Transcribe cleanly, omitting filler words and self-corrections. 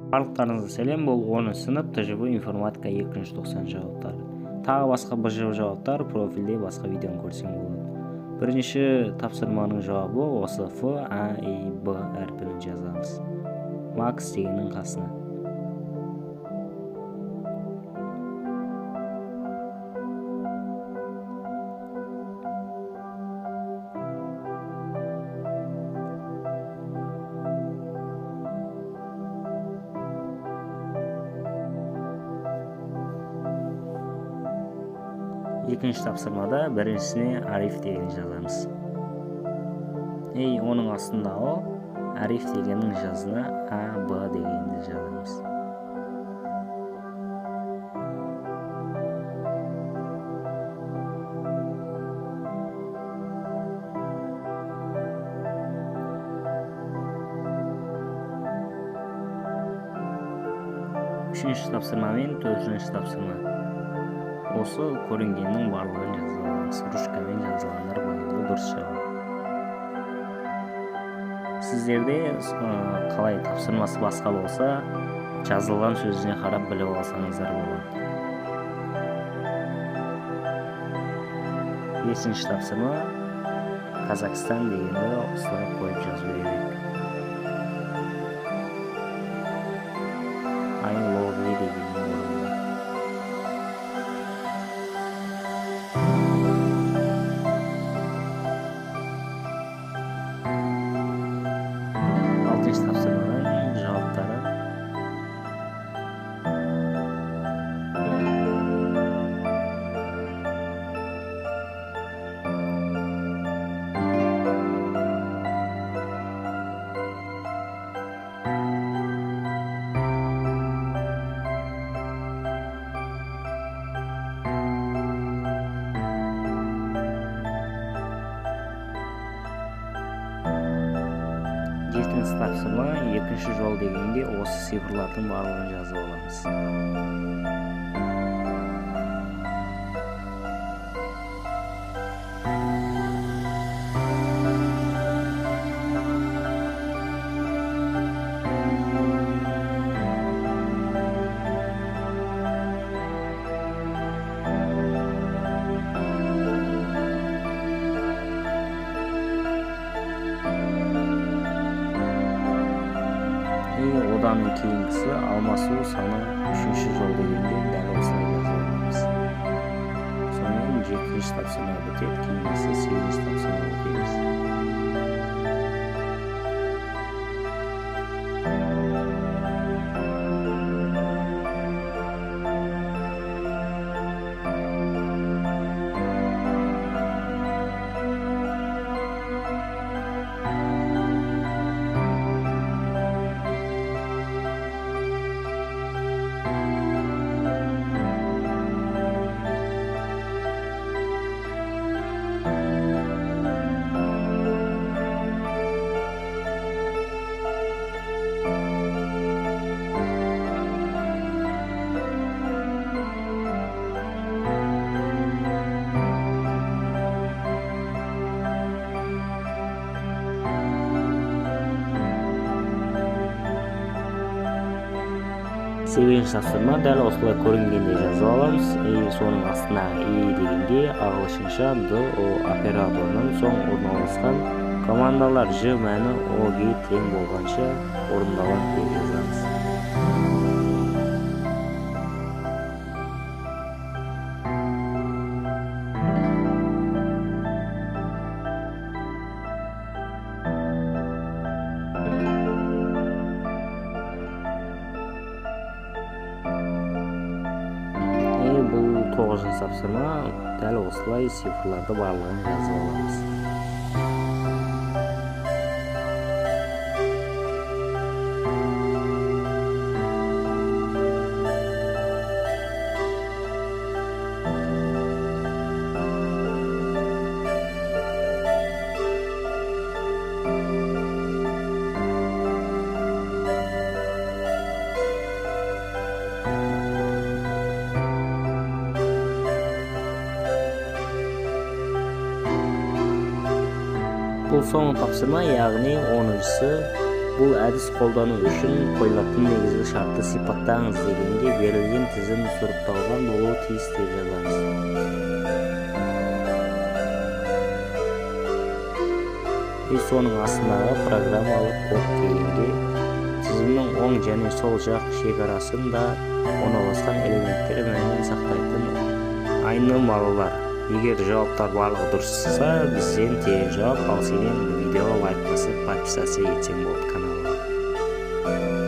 Барлықтарыңызға сәлем, бұл 10 сынып ТЖБ информатика 290 жауаптары. Тағы басқа БЖ жауаптар профилде басқа видеоны көрсең болады. Бірінші тапсырманың жауабы осы Ф, А, И, Б әрпін жазамыз. Макс дегеннің қасына. Екінші тапсырмада біріншісіне ариф деген жазамыз. Оның астында О, ариф дегеннің жазына А, Б дегенді жазамыз. Үшінші тапсырма мен төртінші тапсырма. Осы көрінгеннің барлығын жазыламыз. Ручкамен жазылғандар барлығы дұрыс жауап. Сіздерде қалай тапсырмасы басқа болса, жазылған сөзіне қарап біліп алсаңыздар болады. Бесінші тапсырма Қазақстан дегенді осылай қойып жазу керек. I love you дегеннің орнына. Алтыншы тапсырманың жауаптары. Жетінші тапсырма екінші жол дегенде осы цифрлардың барлығын жазып аламыз. Одан кейінгісі алмасу саны үшінші жол дегенде дәл осылай жазып аламыз. Сонымен жетінші тапсырма бітеді, кейінгісі сегізінші тапсырма өтеміз. Сегізінші тапсырма дәл осылай көрінгенде жазып аламыз. Соның астына И дегенде ағылшынша Д, О операторынан соң орналасқан командалар Ж мәні О-ге тең болғанша орындалады деп жазамыз. Бұл 9-шы тапсырма дәл осылай цифрларды барлығын жазып аламыз. Бұл соңғы тапсырма, яғни 10-шысы Бұл әдіс қолдану үшін қойылатын негізгі шартты сипаттаңыз дегенге берілген тізім сұрыпталған болуы тиіс деп жазамыз. Соның астындағы программалық код дегенге тізімнің оң және сол жақ шекарасында орналасқан элементтер мәнін сақтайтын айнымалылар. Егер жауаптар барлығы дұрысса, бізден тең жауап, ал сенен видеоға лайк басып, подписаться етсең болды каналға.